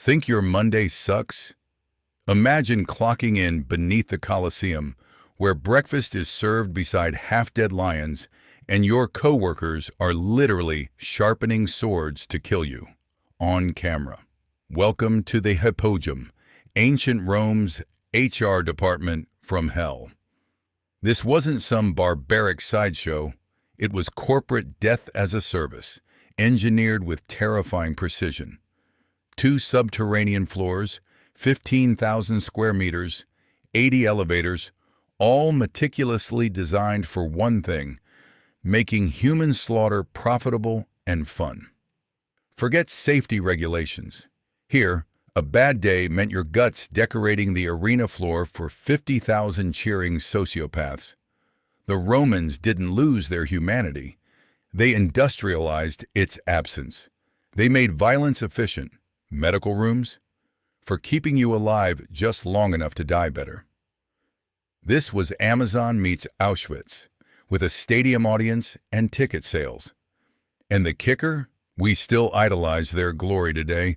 Think your Monday sucks? Imagine clocking in beneath the Colosseum, where breakfast is served beside half-dead lions, and your coworkers are literally sharpening swords to kill you, on camera. Welcome to the Hippogem, ancient Rome's HR department from hell. This wasn't some barbaric sideshow. It was corporate death as a service, engineered with terrifying precision. 2 subterranean floors, 15,000 square meters, 80 elevators, all meticulously designed for one thing: making human slaughter profitable and fun. Forget safety regulations. Here, a bad day meant your guts decorating the arena floor for 50,000 cheering sociopaths. The Romans didn't lose their humanity. They industrialized its absence. They made violence efficient. Medical rooms? For keeping you alive just long enough to die better. This was Amazon meets Auschwitz, with a stadium audience and ticket sales. And the kicker? We still idolize their glory today.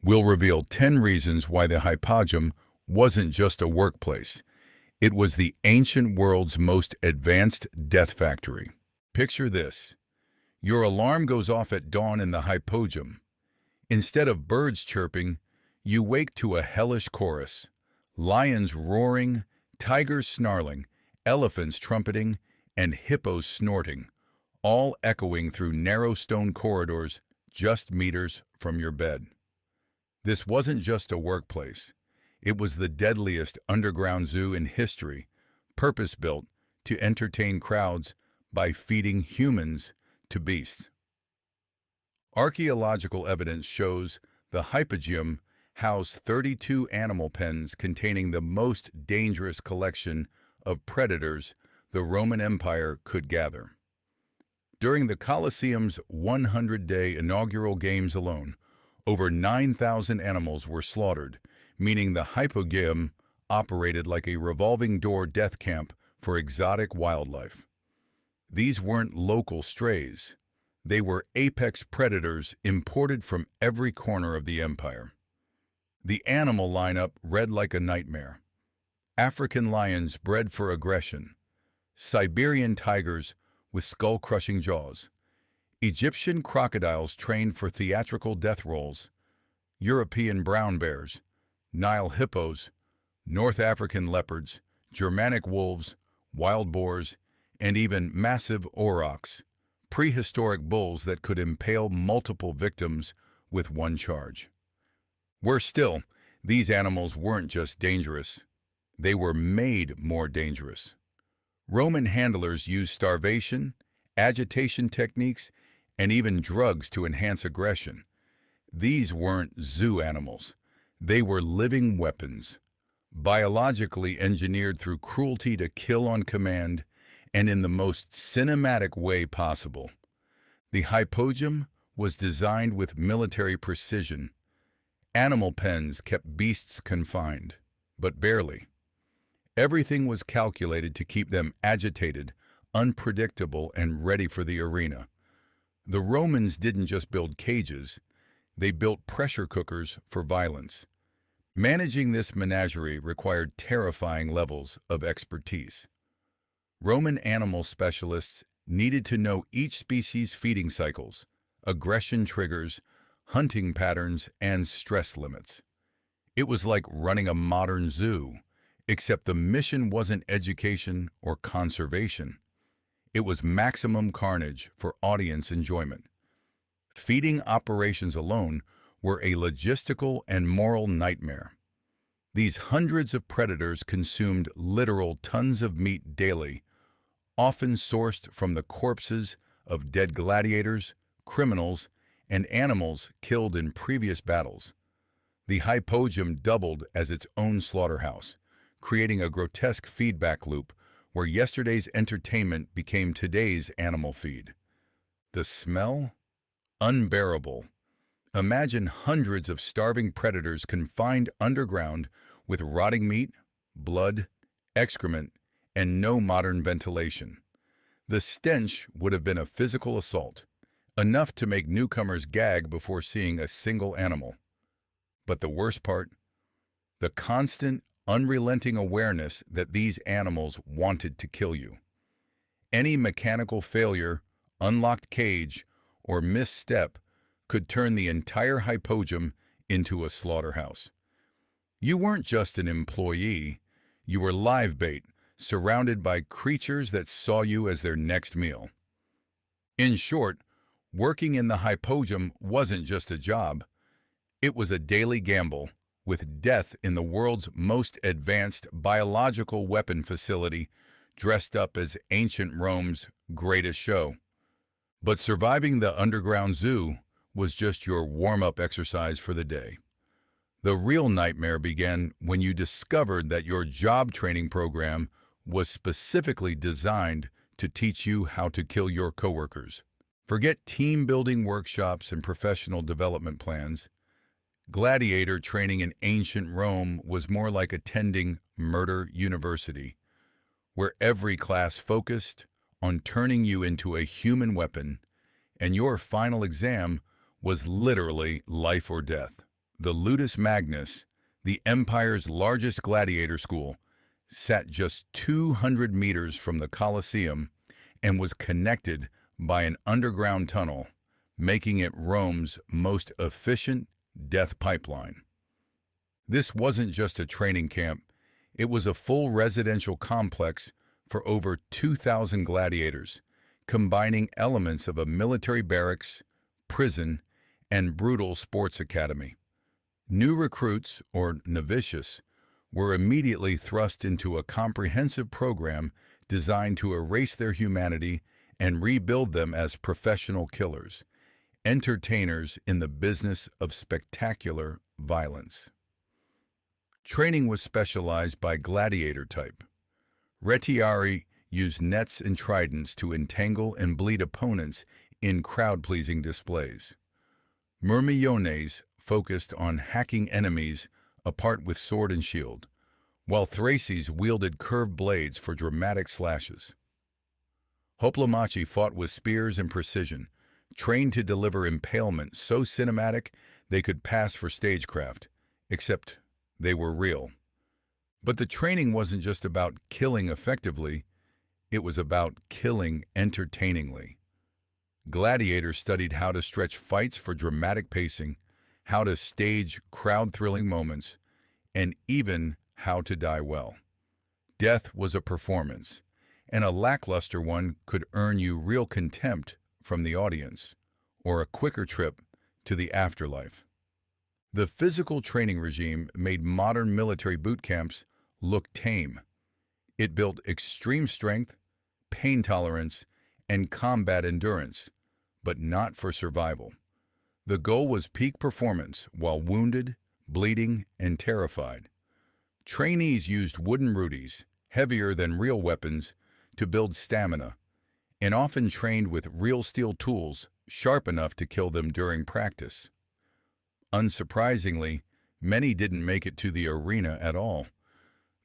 We'll reveal 10 reasons why the Hippogem wasn't just a workplace. It was the ancient world's most advanced death factory. Picture this. Your alarm goes off at dawn in the Hippogem. Instead of birds chirping, you wake to a hellish chorus. Lions roaring, tigers snarling, elephants trumpeting, and hippos snorting, all echoing through narrow stone corridors just meters from your bed. This wasn't just a workplace. It was the deadliest underground zoo in history, purpose-built to entertain crowds by feeding humans to beasts. Archaeological evidence shows the Hippogem housed 32 animal pens containing the most dangerous collection of predators the Roman Empire could gather. During the Colosseum's 100-day inaugural games alone, over 9,000 animals were slaughtered, meaning the Hippogem operated like a revolving door death camp for exotic wildlife. These weren't local strays. They were apex predators imported from every corner of the empire. The animal lineup read like a nightmare. African lions bred for aggression, Siberian tigers with skull-crushing jaws, Egyptian crocodiles trained for theatrical death roles, European brown bears, Nile hippos, North African leopards, Germanic wolves, wild boars, and even massive aurochs, prehistoric bulls that could impale multiple victims with one charge. Worse still, these animals weren't just dangerous. They were made more dangerous. Roman handlers used starvation, agitation techniques, and even drugs to enhance aggression. These weren't zoo animals. They were living weapons, biologically engineered through cruelty to kill on command and in the most cinematic way possible. The Hippogem was designed with military precision. Animal pens kept beasts confined, but barely. Everything was calculated to keep them agitated, unpredictable, and ready for the arena. The Romans didn't just build cages, they built pressure cookers for violence. Managing this menagerie required terrifying levels of expertise. Roman animal specialists needed to know each species' feeding cycles, aggression triggers, hunting patterns, and stress limits. It was like running a modern zoo, except the mission wasn't education or conservation. It was maximum carnage for audience enjoyment. Feeding operations alone were a logistical and moral nightmare. These hundreds of predators consumed literal tons of meat daily, often sourced from the corpses of dead gladiators, criminals, and animals killed in previous battles. The Hippogem doubled as its own slaughterhouse, creating a grotesque feedback loop where yesterday's entertainment became today's animal feed. The smell? Unbearable. Imagine hundreds of starving predators confined underground with rotting meat, blood, excrement, and no modern ventilation. The stench would have been a physical assault, enough to make newcomers gag before seeing a single animal. But the worst part? The constant, unrelenting awareness that these animals wanted to kill you. Any mechanical failure, unlocked cage, or misstep could turn the entire hypogeum into a slaughterhouse. You weren't just an employee, you were live bait, surrounded by creatures that saw you as their next meal. In short, working in the hypogeum wasn't just a job, it was a daily gamble, with death in the world's most advanced biological weapon facility dressed up as ancient Rome's greatest show. But surviving the underground zoo was just your warm-up exercise for the day. The real nightmare began when you discovered that your job training program was specifically designed to teach you how to kill your coworkers. Forget team-building workshops and professional development plans. Gladiator training in ancient Rome was more like attending murder university, where every class focused on turning you into a human weapon, and your final exam was literally life or death. The Ludus Magnus, the empire's largest gladiator school, sat just 200 meters from the Colosseum and was connected by an underground tunnel, making it Rome's most efficient death pipeline. This wasn't just a training camp, it was a full residential complex for over 2,000 gladiators, combining elements of a military barracks, prison, and brutal sports academy. New recruits, or novitiates, were immediately thrust into a comprehensive program designed to erase their humanity and rebuild them as professional killers, entertainers in the business of spectacular violence. Training was specialized by gladiator type. Retiari used nets and tridents to entangle and bleed opponents in crowd-pleasing displays. Myrmiones focused on hacking enemies apart with sword and shield, while Thraces wielded curved blades for dramatic slashes. Hoplomachii fought with spears and precision, trained to deliver impalement so cinematic they could pass for stagecraft, except they were real. But the training wasn't just about killing effectively, it was about killing entertainingly. Gladiators studied how to stretch fights for dramatic pacing, how to stage crowd-thrilling moments, and even how to die well. Death was a performance, and a lackluster one could earn you real contempt from the audience, or a quicker trip to the afterlife. The physical training regime made modern military boot camps look tame. It built extreme strength, pain tolerance, and combat endurance, but not for survival. The goal was peak performance while wounded, bleeding, and terrified. Trainees used wooden rudies, heavier than real weapons, to build stamina, and often trained with real steel tools sharp enough to kill them during practice. Unsurprisingly, many didn't make it to the arena at all.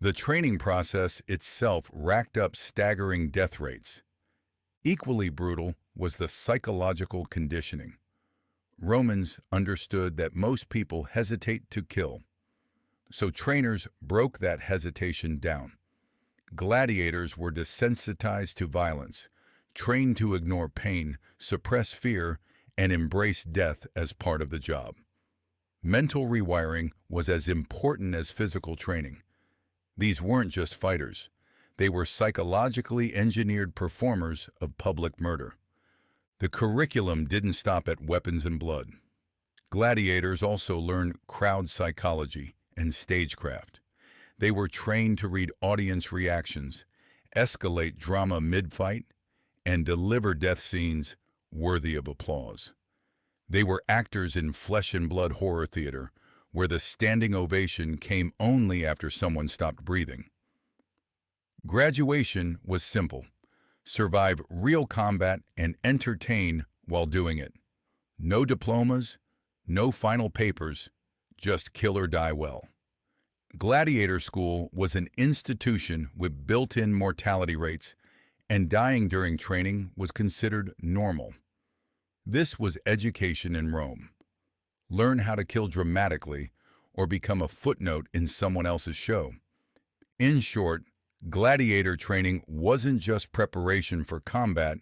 The training process itself racked up staggering death rates. Equally brutal was the psychological conditioning. Romans understood that most people hesitate to kill, so trainers broke that hesitation down. Gladiators were desensitized to violence, trained to ignore pain, suppress fear, and embrace death as part of the job. Mental rewiring was as important as physical training. These weren't just fighters. They were psychologically engineered performers of public murder. The curriculum didn't stop at weapons and blood. Gladiators also learned crowd psychology and stagecraft. They were trained to read audience reactions, escalate drama mid-fight, and deliver death scenes worthy of applause. They were actors in flesh and blood horror theater, where the standing ovation came only after someone stopped breathing. Graduation was simple. Survive real combat and entertain while doing it. No diplomas, no final papers, just kill or die well. Gladiator school was an institution with built-in mortality rates, and dying during training was considered normal. This was education in Rome. Learn how to kill dramatically or become a footnote in someone else's show. In short, gladiator training wasn't just preparation for combat,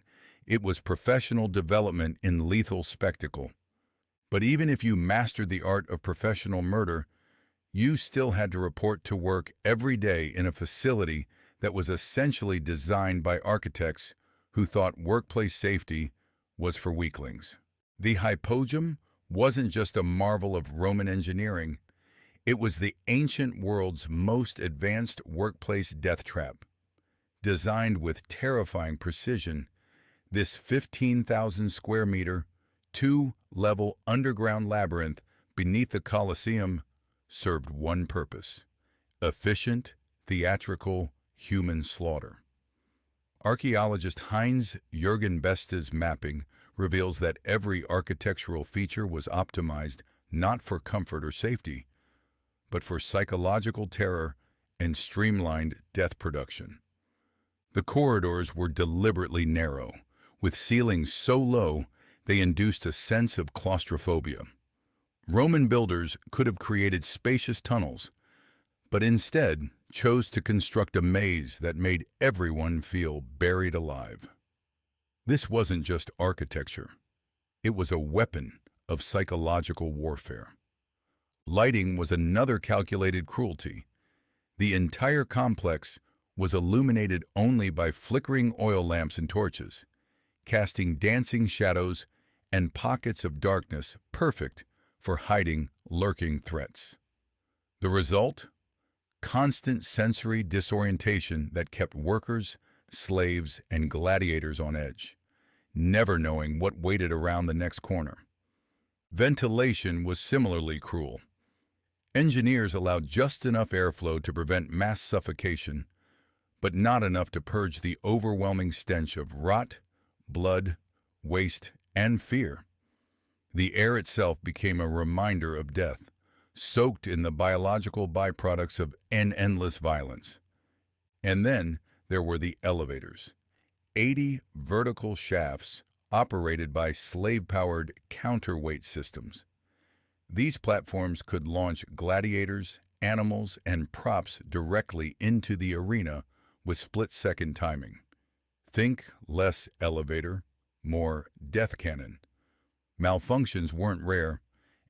it was professional development in lethal spectacle. But even if you mastered the art of professional murder, you still had to report to work every day in a facility that was essentially designed by architects who thought workplace safety was for weaklings. The hypogeum wasn't just a marvel of Roman engineering, it was the ancient world's most advanced workplace death trap. Designed with terrifying precision, this 15,000 square meter, two-level underground labyrinth beneath the Colosseum served one purpose: efficient, theatrical, human slaughter. Archaeologist Heinz-Jürgen Beste's mapping reveals that every architectural feature was optimized not for comfort or safety, but for psychological terror and streamlined death production. The corridors were deliberately narrow, with ceilings so low they induced a sense of claustrophobia. Roman builders could have created spacious tunnels, but instead chose to construct a maze that made everyone feel buried alive. This wasn't just architecture. It was a weapon of psychological warfare. Lighting was another calculated cruelty. The entire complex was illuminated only by flickering oil lamps and torches, casting dancing shadows and pockets of darkness perfect for hiding lurking threats. The result? Constant sensory disorientation that kept workers, slaves, and gladiators on edge, never knowing what waited around the next corner. Ventilation was similarly cruel. Engineers allowed just enough airflow to prevent mass suffocation, but not enough to purge the overwhelming stench of rot, blood, waste, and fear. The air itself became a reminder of death, soaked in the biological byproducts of an endless violence. And then there were the elevators, 80 vertical shafts operated by slave-powered counterweight systems. These platforms could launch gladiators, animals, and props directly into the arena with split-second timing. Think less elevator, more death cannon. Malfunctions weren't rare,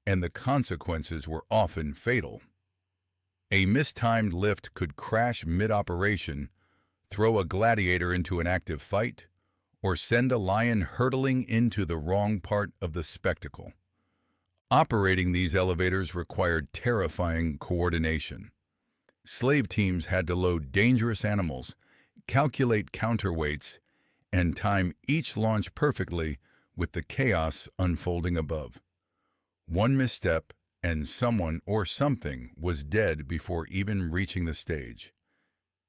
and the consequences were often fatal. A mistimed lift could crash mid-operation, throw a gladiator into an active fight, or send a lion hurtling into the wrong part of the spectacle. Operating these elevators required terrifying coordination. Slave teams had to load dangerous animals, calculate counterweights, and time each launch perfectly with the chaos unfolding above. One misstep, and someone or something was dead before even reaching the stage.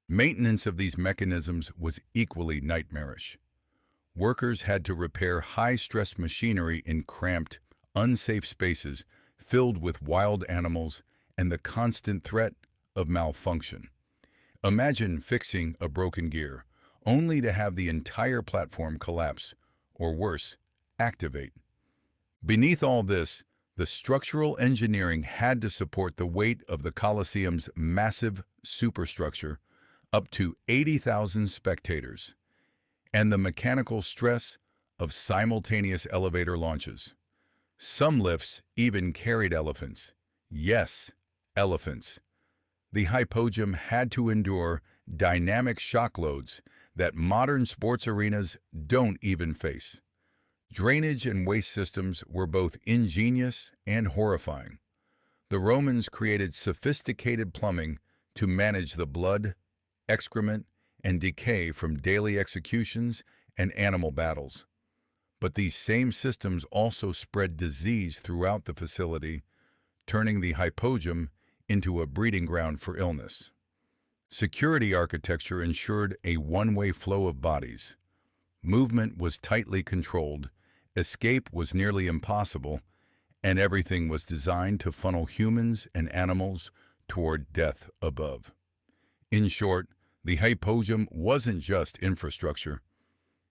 Maintenance of these mechanisms was equally nightmarish. Workers had to repair high-stress machinery in cramped, unsafe spaces filled with wild animals and the constant threat of malfunction. Imagine fixing a broken gear, only to have the entire platform collapse, or worse, activate. Beneath all this, the structural engineering had to support the weight of the Colosseum's massive superstructure, up to 80,000 spectators, and the mechanical stress of simultaneous elevator launches. Some lifts even carried elephants. Yes, elephants. The hypogeum had to endure dynamic shock loads that modern sports arenas don't even face. Drainage and waste systems were both ingenious and horrifying. The Romans created sophisticated plumbing to manage the blood, excrement, and decay from daily executions and animal battles. But these same systems also spread disease throughout the facility, turning the hypogeum into a breeding ground for illness. Security architecture ensured a one-way flow of bodies. Movement was tightly controlled, escape was nearly impossible, and everything was designed to funnel humans and animals toward death above. In short, the hypogeum wasn't just infrastructure.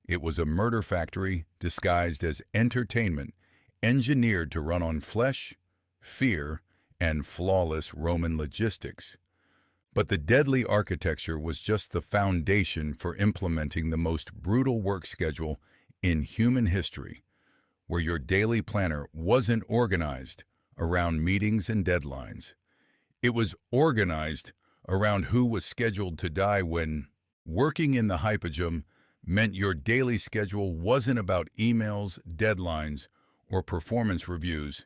It was a murder factory disguised as entertainment, engineered to run on flesh, fear, and flawless Roman logistics. But the deadly architecture was just the foundation for implementing the most brutal work schedule in human history, where your daily planner wasn't organized around meetings and deadlines. It was organized around who was scheduled to die when. Working in the hypogym meant your daily schedule wasn't about emails, deadlines, or performance reviews.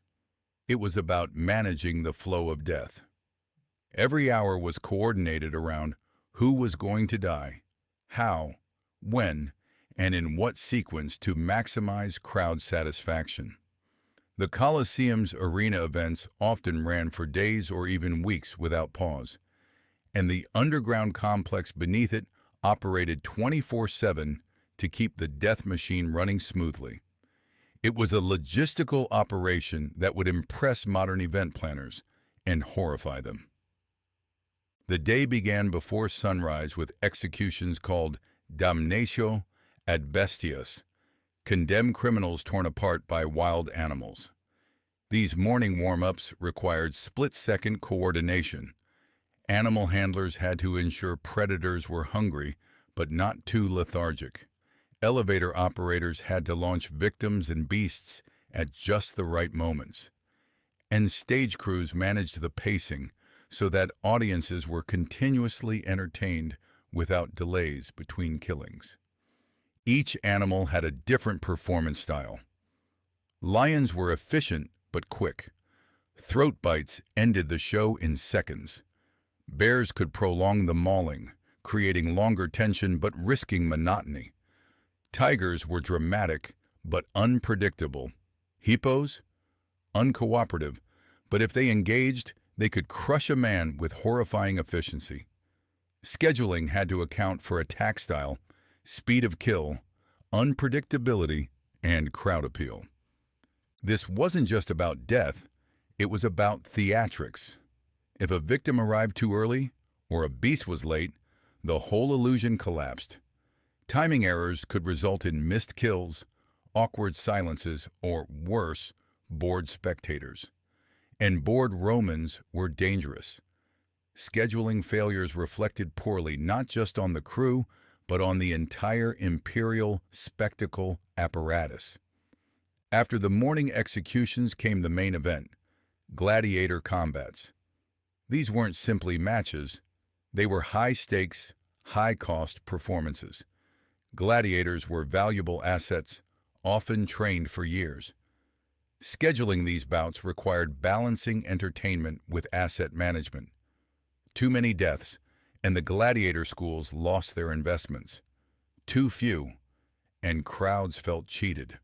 It was about managing the flow of death. Every hour was coordinated around who was going to die, how, when, and in what sequence to maximize crowd satisfaction. The Colosseum's arena events often ran for days or even weeks without pause, and the underground complex beneath it operated 24/7 to keep the death machine running smoothly. It was a logistical operation that would impress modern event planners and horrify them. The day began before sunrise with executions called damnatio ad bestias, condemned criminals torn apart by wild animals. These morning warm-ups required split-second coordination. Animal handlers had to ensure predators were hungry but not too lethargic. Elevator operators had to launch victims and beasts at just the right moments. And stage crews managed the pacing so that audiences were continuously entertained without delays between killings. Each animal had a different performance style. Lions were efficient but quick. Throat bites ended the show in seconds. Bears could prolong the mauling, creating longer tension but risking monotony. Tigers were dramatic but unpredictable. Hippos? Uncooperative, but if they engaged, they could crush a man with horrifying efficiency. Scheduling had to account for attack style, speed of kill, unpredictability, and crowd appeal. This wasn't just about death, it was about theatrics. If a victim arrived too early, or a beast was late, the whole illusion collapsed. Timing errors could result in missed kills, awkward silences, or worse, bored spectators. And bored Romans were dangerous. Scheduling failures reflected poorly not just on the crew, but on the entire imperial spectacle apparatus. After the morning executions came the main event, gladiator combats. These weren't simply matches, they were high-stakes, high-cost performances. Gladiators were valuable assets, often trained for years. Scheduling these bouts required balancing entertainment with asset management. Too many deaths, and the gladiator schools lost their investments. Too few, and crowds felt cheated.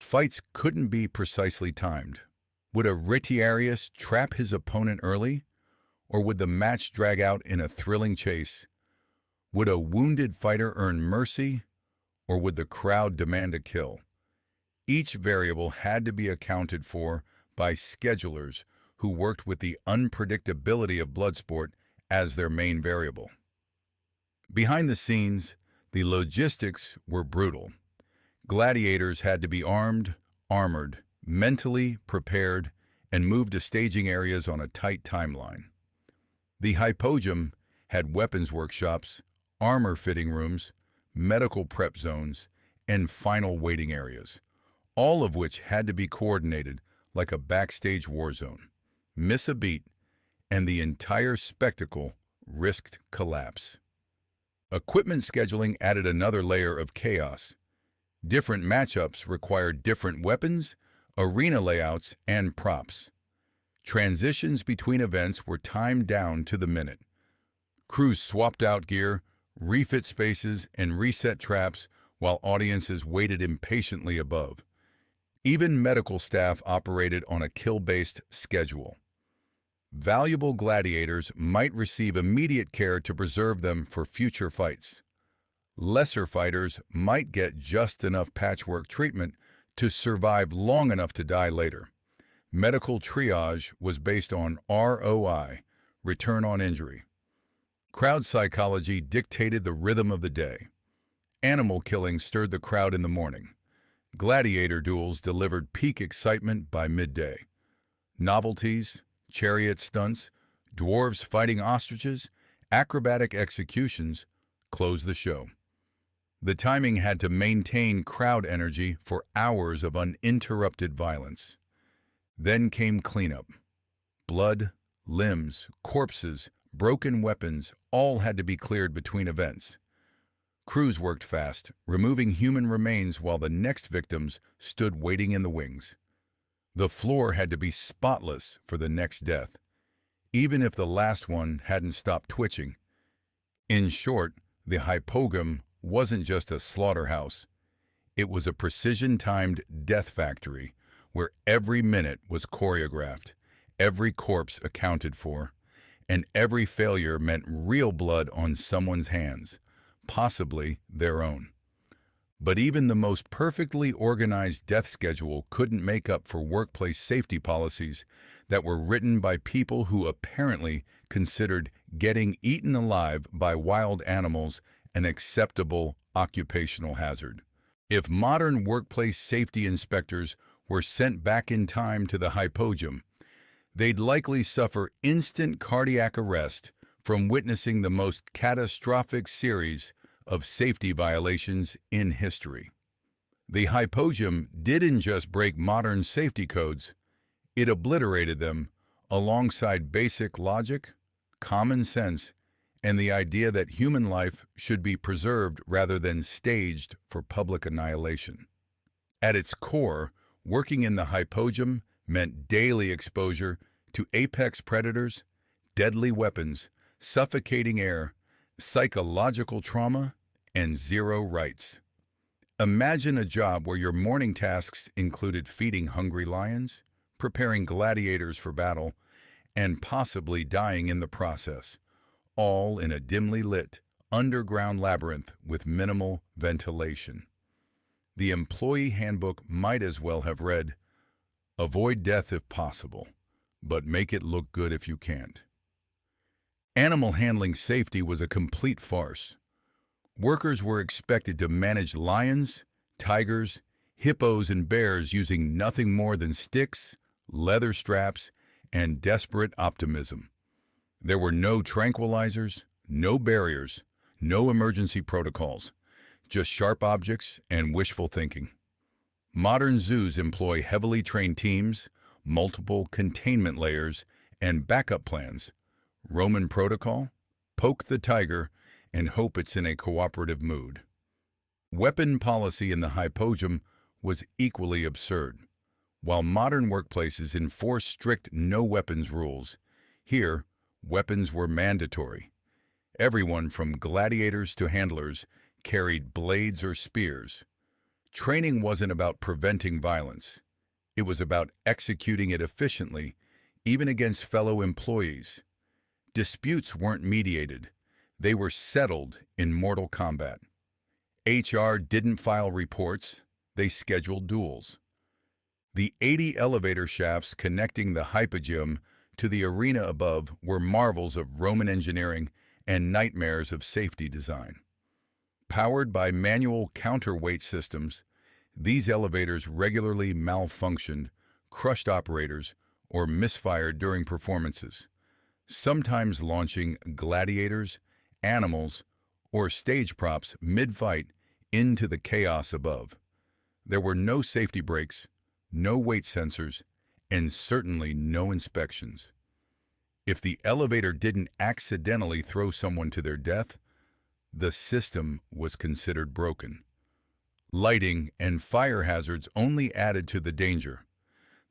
Fights couldn't be precisely timed. Would a retiarius trap his opponent early? Or would the match drag out in a thrilling chase? Would a wounded fighter earn mercy? Or would the crowd demand a kill? Each variable had to be accounted for by schedulers who worked with the unpredictability of bloodsport as their main variable. Behind the scenes, the logistics were brutal. Gladiators had to be armed, armored, mentally prepared, and moved to staging areas on a tight timeline. The hypogym had weapons workshops, armor fitting rooms, medical prep zones, and final waiting areas, all of which had to be coordinated like a backstage war zone. Miss a beat, and the entire spectacle risked collapse. Equipment scheduling added another layer of chaos. Different matchups required different weapons, arena layouts, and props. Transitions between events were timed down to the minute. Crews swapped out gear, refit spaces, and reset traps while audiences waited impatiently above. Even medical staff operated on a kill-based schedule. Valuable gladiators might receive immediate care to preserve them for future fights. Lesser fighters might get just enough patchwork treatment to survive long enough to die later. Medical triage was based on ROI, return on injury. Crowd psychology dictated the rhythm of the day. Animal killing stirred the crowd in the morning. Gladiator duels delivered peak excitement by midday. Novelties, chariot stunts, dwarves fighting ostriches, acrobatic executions closed the show. The timing had to maintain crowd energy for hours of uninterrupted violence. Then came cleanup. Blood, limbs, corpses, broken weapons all had to be cleared between events. Crews worked fast, removing human remains while the next victims stood waiting in the wings. The floor had to be spotless for the next death, even if the last one hadn't stopped twitching. In short, the hypogam wasn't just a slaughterhouse. It was a precision-timed death factory where every minute was choreographed, every corpse accounted for, and every failure meant real blood on someone's hands, possibly their own. But even the most perfectly organized death schedule couldn't make up for workplace safety policies that were written by people who apparently considered getting eaten alive by wild animals an acceptable occupational hazard. If modern workplace safety inspectors were sent back in time to the hypogam, they'd likely suffer instant cardiac arrest from witnessing the most catastrophic series of safety violations in history. The hypogam didn't just break modern safety codes, it obliterated them alongside basic logic, common sense, and the idea that human life should be preserved rather than staged for public annihilation. At its core, working in the hypogam meant daily exposure to apex predators, deadly weapons, suffocating air, psychological trauma, and zero rights. Imagine a job where your morning tasks included feeding hungry lions, preparing gladiators for battle, and possibly dying in the process, all in a dimly lit, underground labyrinth with minimal ventilation. The employee handbook might as well have read, "Avoid death if possible, but make it look good if you can't." Animal handling safety was a complete farce. Workers were expected to manage lions, tigers, hippos, and bears using nothing more than sticks, leather straps, and desperate optimism. There were no tranquilizers, no barriers, no emergency protocols, just sharp objects and wishful thinking. Modern zoos employ heavily trained teams, multiple containment layers, and backup plans. Roman protocol: poke the tiger and hope it's in a cooperative mood. Weapon policy in the hypogam was equally absurd. While modern workplaces enforce strict no-weapons rules, here, weapons were mandatory. Everyone from gladiators to handlers carried blades or spears. Training wasn't about preventing violence. It was about executing it efficiently, even against fellow employees. Disputes weren't mediated. They were settled in mortal combat. HR didn't file reports. They scheduled duels. The 80 elevator shafts connecting the hypogam to the arena above were marvels of Roman engineering and nightmares of safety design. Powered by manual counterweight systems, these elevators regularly malfunctioned, crushed operators, or misfired during performances, sometimes launching gladiators, animals, or stage props mid-fight into the chaos above. There were no safety brakes, no weight sensors, and certainly no inspections. If the elevator didn't accidentally throw someone to their death, the system was considered broken. Lighting and fire hazards only added to the danger.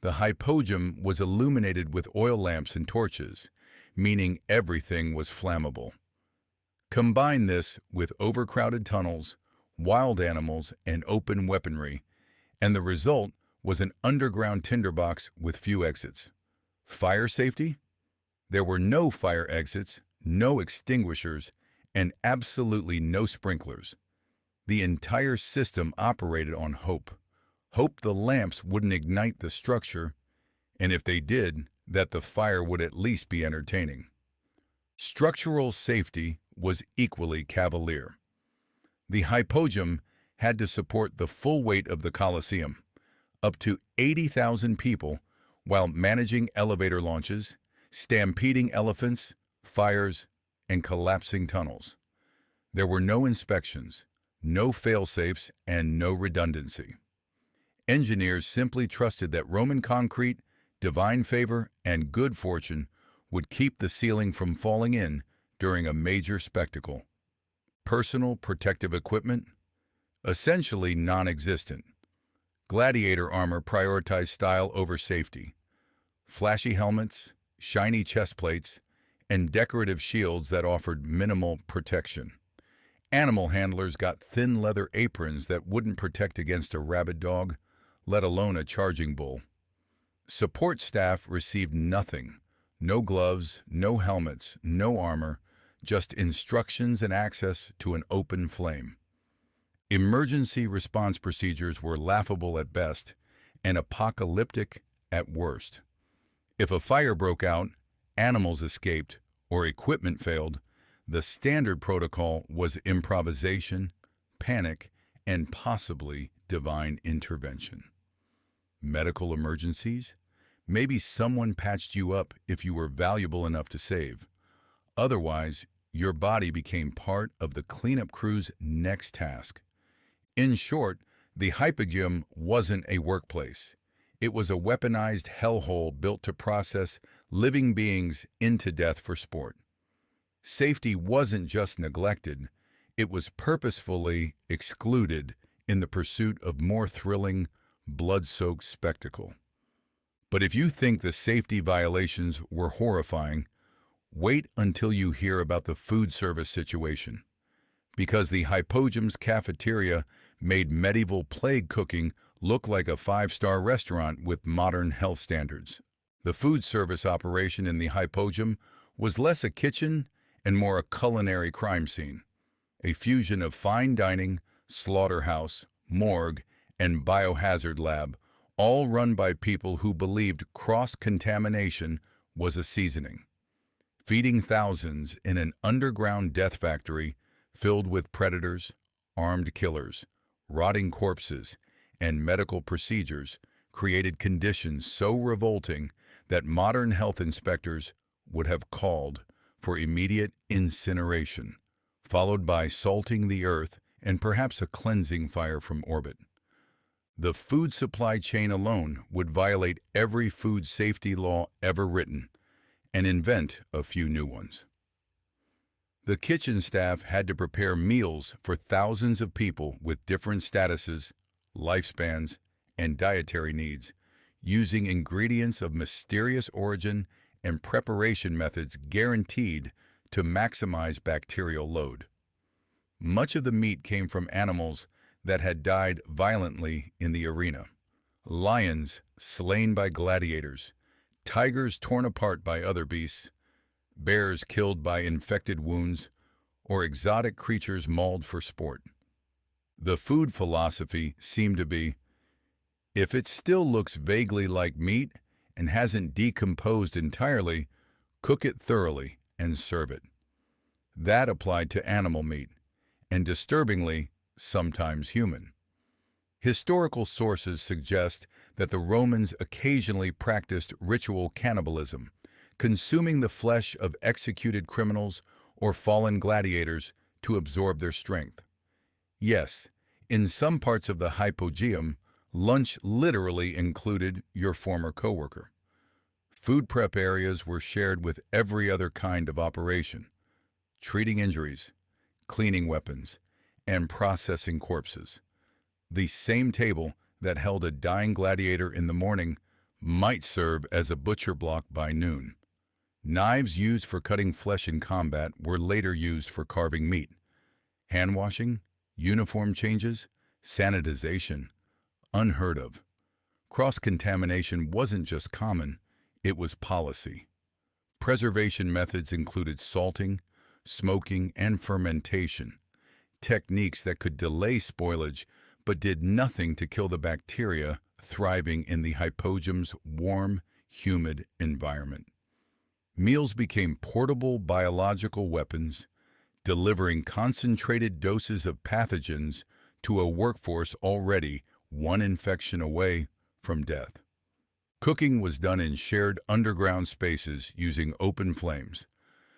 The hypogam was illuminated with oil lamps and torches, meaning everything was flammable. Combine this with overcrowded tunnels, wild animals, and open weaponry, and the result was an underground tinderbox with few exits. Fire safety? There were no fire exits, no extinguishers, and absolutely no sprinklers. The entire system operated on hope. Hope the lamps wouldn't ignite the structure, and if they did, that the fire would at least be entertaining. Structural safety was equally cavalier. The hypogam had to support the full weight of the Colosseum, up to 80,000 people, while managing elevator launches, stampeding elephants, fires, and collapsing tunnels. There were no inspections, no fail-safes, and no redundancy. Engineers simply trusted that Roman concrete, divine favor, and good fortune would keep the ceiling from falling in during a major spectacle. Personal protective equipment? Essentially non-existent. Gladiator armor prioritized style over safety. Flashy helmets, shiny chest plates, and decorative shields that offered minimal protection. Animal handlers got thin leather aprons that wouldn't protect against a rabid dog, let alone a charging bull. Support staff received nothing. No gloves, no helmets, no armor, just instructions and access to an open flame. Emergency response procedures were laughable at best and apocalyptic at worst. If a fire broke out, animals escaped, or equipment failed, the standard protocol was improvisation, panic, and possibly divine intervention. Medical emergencies? Maybe someone patched you up if you were valuable enough to save. Otherwise, your body became part of the cleanup crew's next task. In short, the hypogeum wasn't a workplace. It was a weaponized hellhole built to process living beings into death for sport. Safety wasn't just neglected, it was purposefully excluded in the pursuit of more thrilling, blood-soaked spectacle. But if you think the safety violations were horrifying, wait until you hear about the food service situation. Because the hypogeum's cafeteria made medieval plague cooking look like a five-star restaurant with modern health standards. The food service operation in the hypogeum was less a kitchen and more a culinary crime scene, a fusion of fine dining, slaughterhouse, morgue, and biohazard lab, all run by people who believed cross-contamination was a seasoning. Feeding thousands in an underground death factory filled with predators, armed killers, rotting corpses, and medical procedures created conditions so revolting that modern health inspectors would have called for immediate incineration, followed by salting the earth and perhaps a cleansing fire from orbit. The food supply chain alone would violate every food safety law ever written and invent a few new ones. The kitchen staff had to prepare meals for thousands of people with different statuses, lifespans, and dietary needs, using ingredients of mysterious origin and preparation methods guaranteed to maximize bacterial load. Much of the meat came from animals that had died violently in the arena. Lions slain by gladiators, tigers torn apart by other beasts, bears killed by infected wounds, or exotic creatures mauled for sport. The food philosophy seemed to be, if it still looks vaguely like meat and hasn't decomposed entirely, cook it thoroughly and serve it. That applied to animal meat, and disturbingly, sometimes human. Historical sources suggest that the Romans occasionally practiced ritual cannibalism, consuming the flesh of executed criminals or fallen gladiators to absorb their strength. Yes, in some parts of the hypogeum, lunch literally included your former coworker. Food prep areas were shared with every other kind of operation, treating injuries, cleaning weapons, and processing corpses. The same table that held a dying gladiator in the morning might serve as a butcher block by noon. Knives used for cutting flesh in combat were later used for carving meat. Hand washing, uniform changes, sanitization, unheard of. Cross-contamination wasn't just common, it was policy. Preservation methods included salting, smoking, and fermentation, techniques that could delay spoilage but did nothing to kill the bacteria thriving in the hypogeum's warm, humid environment. Meals became portable biological weapons, delivering concentrated doses of pathogens to a workforce already one infection away from death. Cooking was done in shared underground spaces using open flames,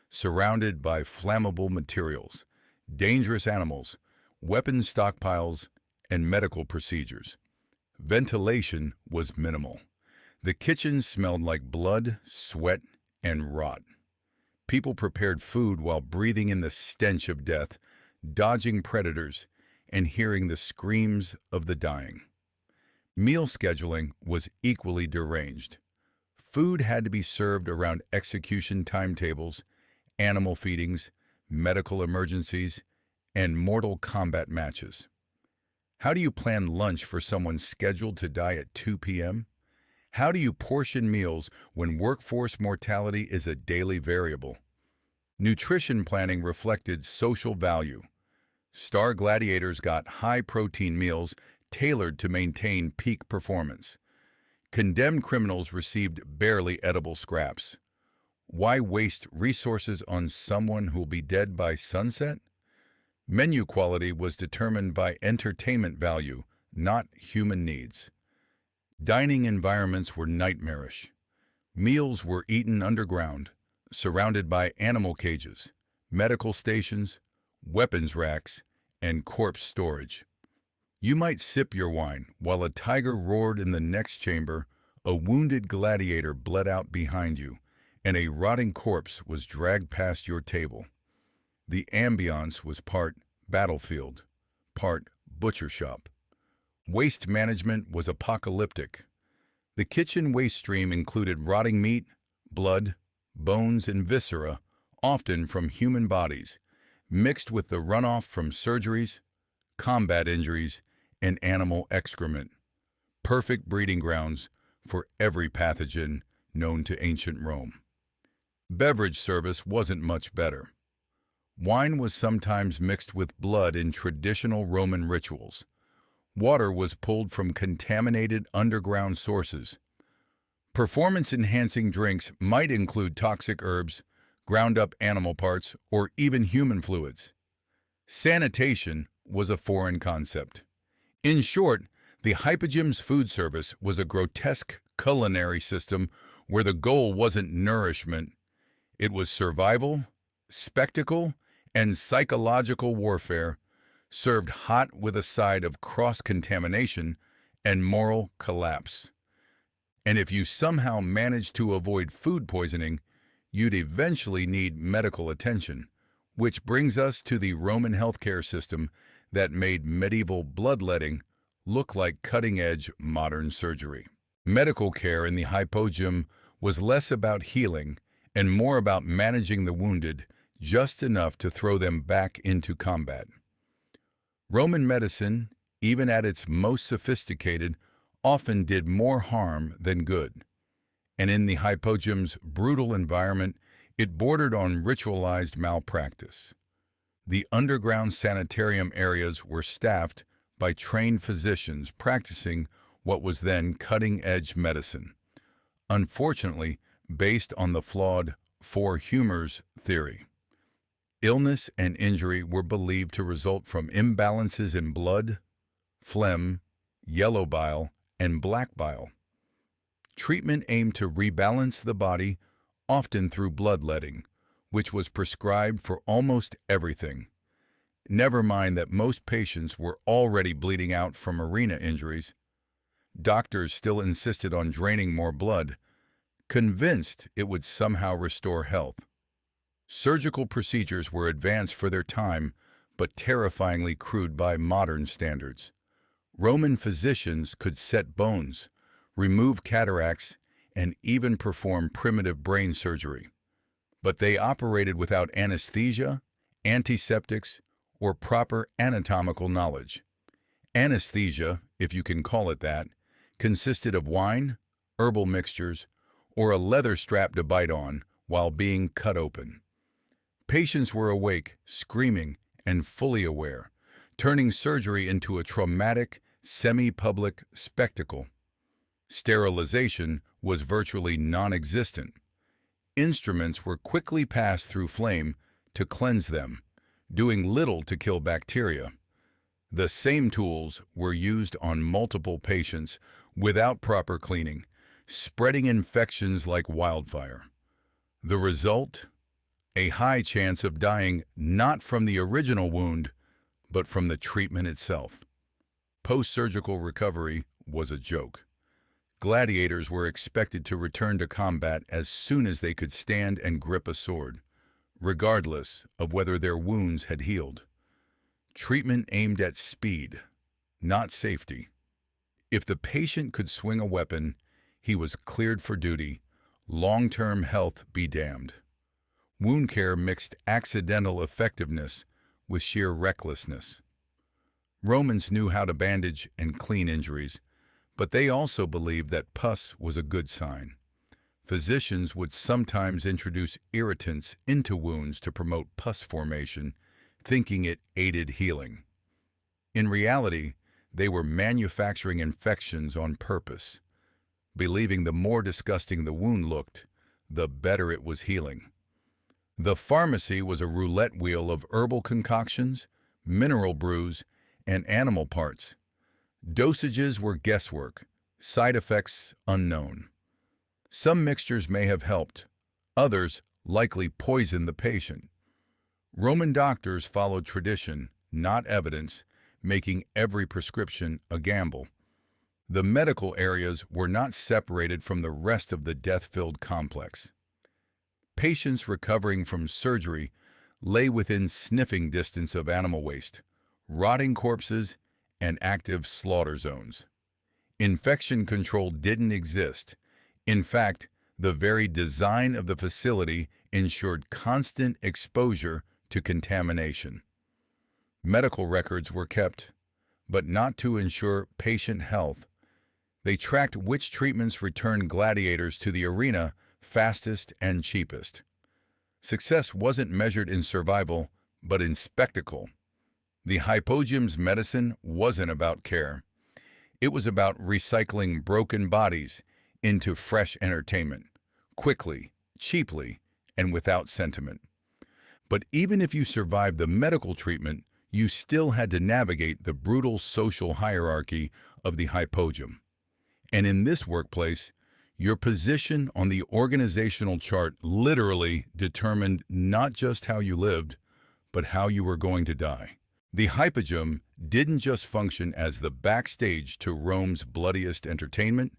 surrounded by flammable materials, dangerous animals, weapons stockpiles, and medical procedures. Ventilation was minimal. The kitchen smelled like blood, sweat, and rot. People prepared food while breathing in the stench of death, dodging predators, and hearing the screams of the dying. Meal scheduling was equally deranged. Food had to be served around execution timetables, animal feedings, medical emergencies, and mortal combat matches. How do you plan lunch for someone scheduled to die at 2 p.m.? How do you portion meals when workforce mortality is a daily variable? Nutrition planning reflected social value. Star gladiators got high-protein meals tailored to maintain peak performance. Condemned criminals received barely edible scraps. Why waste resources on someone who'll be dead by sunset? Menu quality was determined by entertainment value, not human needs. Dining environments were nightmarish. Meals were eaten underground, surrounded by animal cages, medical stations, weapons racks, and corpse storage. You might sip your wine while a tiger roared in the next chamber, a wounded gladiator bled out behind you, and a rotting corpse was dragged past your table. The ambiance was part battlefield, part butcher shop. Waste management was apocalyptic. The kitchen waste stream included rotting meat, blood, bones, and viscera, often from human bodies, mixed with the runoff from surgeries, combat injuries, and animal excrement. Perfect breeding grounds for every pathogen known to ancient Rome. Beverage service wasn't much better. Wine was sometimes mixed with blood in traditional Roman rituals. Water was pulled from contaminated underground sources. Performance-enhancing drinks might include toxic herbs, ground-up animal parts, or even human fluids. Sanitation was a foreign concept. In short, the hypogeum's food service was a grotesque culinary system where the goal wasn't nourishment. It was survival, spectacle, and psychological warfare, served hot with a side of cross-contamination and moral collapse. And if you somehow managed to avoid food poisoning, you'd eventually need medical attention, which brings us to the Roman healthcare system that made medieval bloodletting look like cutting-edge modern surgery. Medical care in the hypogeum was less about healing and more about managing the wounded just enough to throw them back into combat. Roman medicine, even at its most sophisticated, often did more harm than good. And in the hypogeum's brutal environment, it bordered on ritualized malpractice. The underground sanitarium areas were staffed by trained physicians practicing what was then cutting-edge medicine, unfortunately based on the flawed four humors theory. Illness and injury were believed to result from imbalances in blood, phlegm, yellow bile, and black bile. Treatment aimed to rebalance the body, often through bloodletting, which was prescribed for almost everything. Never mind that most patients were already bleeding out from arena injuries. Doctors still insisted on draining more blood, convinced it would somehow restore health. Surgical procedures were advanced for their time, but terrifyingly crude by modern standards. Roman physicians could set bones, remove cataracts, and even perform primitive brain surgery. But they operated without anesthesia, antiseptics, or proper anatomical knowledge. Anesthesia, if you can call it that, consisted of wine, herbal mixtures, or a leather strap to bite on while being cut open. Patients were awake, screaming, and fully aware, turning surgery into a traumatic, semi-public spectacle. Sterilization was virtually non-existent. Instruments were quickly passed through flame to cleanse them, doing little to kill bacteria. The same tools were used on multiple patients without proper cleaning, spreading infections like wildfire. The result? A high chance of dying not from the original wound, but from the treatment itself. Post-surgical recovery was a joke. Gladiators were expected to return to combat as soon as they could stand and grip a sword, regardless of whether their wounds had healed. Treatment aimed at speed, not safety. If the patient could swing a weapon, he was cleared for duty. Long-term health be damned. Wound care mixed accidental effectiveness with sheer recklessness. Romans knew how to bandage and clean injuries, but they also believed that pus was a good sign. Physicians would sometimes introduce irritants into wounds to promote pus formation, thinking it aided healing. In reality, they were manufacturing infections on purpose, believing the more disgusting the wound looked, the better it was healing. The pharmacy was a roulette wheel of herbal concoctions, mineral brews, and animal parts. Dosages were guesswork, side effects unknown. Some mixtures may have helped, others likely poisoned the patient. Roman doctors followed tradition, not evidence, making every prescription a gamble. The medical areas were not separated from the rest of the death-filled complex. Patients recovering from surgery lay within sniffing distance of animal waste, rotting corpses, and active slaughter zones. Infection control didn't exist. In fact, the very design of the facility ensured constant exposure to contamination. Medical records were kept, but not to ensure patient health. They tracked which treatments returned gladiators to the arena fastest and cheapest. Success wasn't measured in survival, but in spectacle. The hypogeum's medicine wasn't about care. It was about recycling broken bodies into fresh entertainment, quickly, cheaply, and without sentiment. But even if you survived the medical treatment, you still had to navigate the brutal social hierarchy of the hypogeum. And in this workplace, your position on the organizational chart literally determined not just how you lived, but how you were going to die. The hypogeum didn't just function as the backstage to Rome's bloodiest entertainment.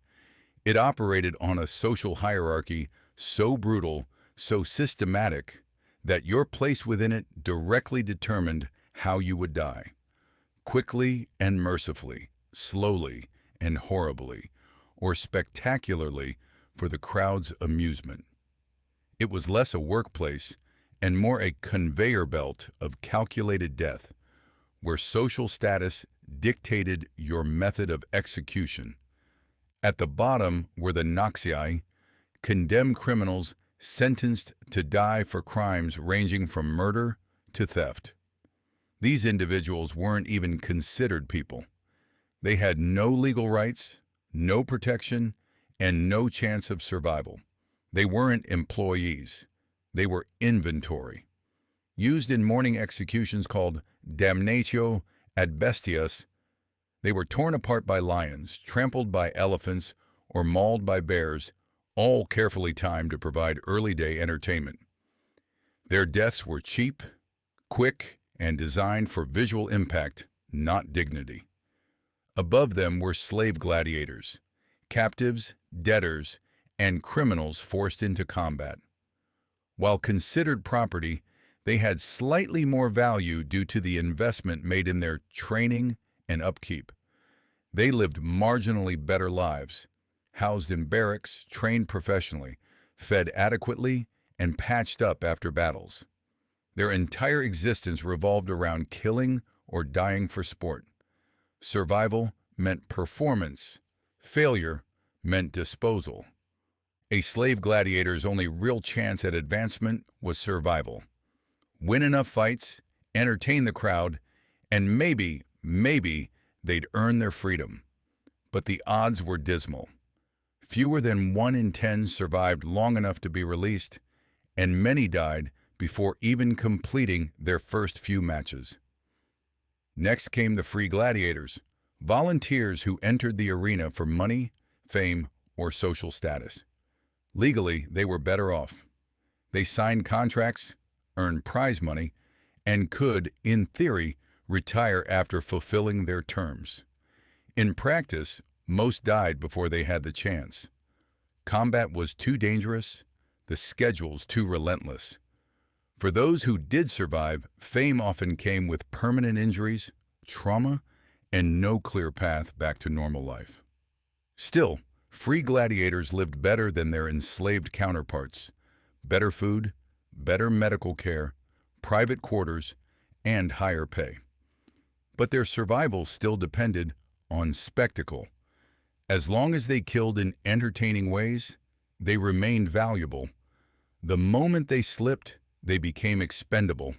It operated on a social hierarchy so brutal, so systematic, that your place within it directly determined how you would die. Quickly and mercifully, slowly and horribly, or spectacularly for the crowd's amusement. It was less a workplace and more a conveyor belt of calculated death, where social status dictated your method of execution. At the bottom were the Noxii, condemned criminals sentenced to die for crimes ranging from murder to theft. These individuals weren't even considered people. They had no legal rights, no protection, and no chance of survival. They weren't employees. They were inventory. Used in morning executions called damnatio ad bestias, they were torn apart by lions, trampled by elephants, or mauled by bears, all carefully timed to provide early-day entertainment. Their deaths were cheap, quick, and designed for visual impact, not dignity. Above them were slave gladiators, captives, debtors, and criminals forced into combat. While considered property, they had slightly more value due to the investment made in their training and upkeep. They lived marginally better lives, housed in barracks, trained professionally, fed adequately, and patched up after battles. Their entire existence revolved around killing or dying for sport. Survival meant performance. Failure meant disposal. A slave gladiator's only real chance at advancement was survival. Win enough fights, entertain the crowd, and maybe they'd earn their freedom. But the odds were dismal. Fewer than 1 in 10 survived long enough to be released, and many died before even completing their first few matches. Next came the free gladiators, volunteers who entered the arena for money, fame, or social status. Legally, they were better off. They signed contracts, earned prize money, and could, in theory, retire after fulfilling their terms. In practice, most died before they had the chance. Combat was too dangerous, the schedules too relentless. For those who did survive, fame often came with permanent injuries, trauma, and no clear path back to normal life. Still, free gladiators lived better than their enslaved counterparts. Better food, better medical care, private quarters, and higher pay. But their survival still depended on spectacle. As long as they killed in entertaining ways, they remained valuable. The moment they slipped, they became expendable.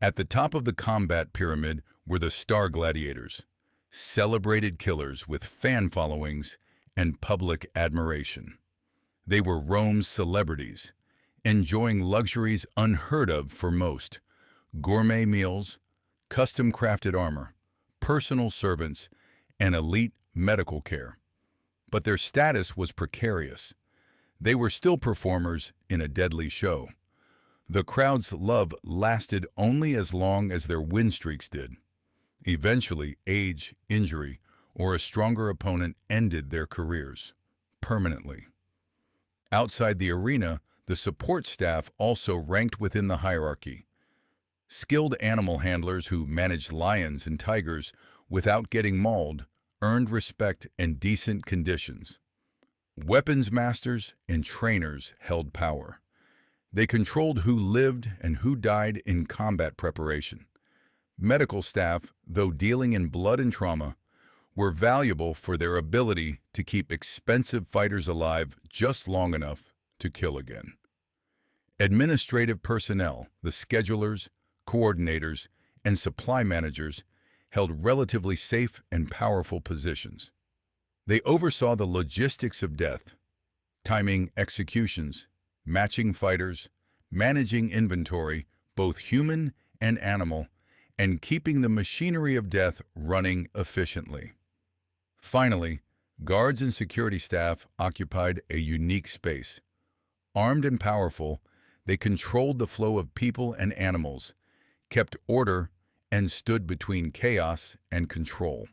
At the top of the combat pyramid were the star gladiators, celebrated killers with fan followings and public admiration. They were Rome's celebrities, enjoying luxuries unheard of for most: gourmet meals, custom-crafted armor, personal servants, and elite medical care. But their status was precarious. They were still performers in a deadly show. The crowd's love lasted only as long as their win streaks did. Eventually, age, injury, or a stronger opponent ended their careers permanently. Outside the arena, the support staff also ranked within the hierarchy. Skilled animal handlers who managed lions and tigers without getting mauled earned respect and decent conditions. Weapons masters and trainers held power. They controlled who lived and who died in combat preparation. Medical staff, though dealing in blood and trauma, were valuable for their ability to keep expensive fighters alive just long enough to kill again. Administrative personnel, the schedulers, coordinators, and supply managers, held relatively safe and powerful positions. They oversaw the logistics of death, timing executions, matching fighters, managing inventory, both human and animal, and keeping the machinery of death running efficiently. Finally, guards and security staff occupied a unique space. Armed and powerful, they controlled the flow of people and animals, kept order, and stood between chaos and control.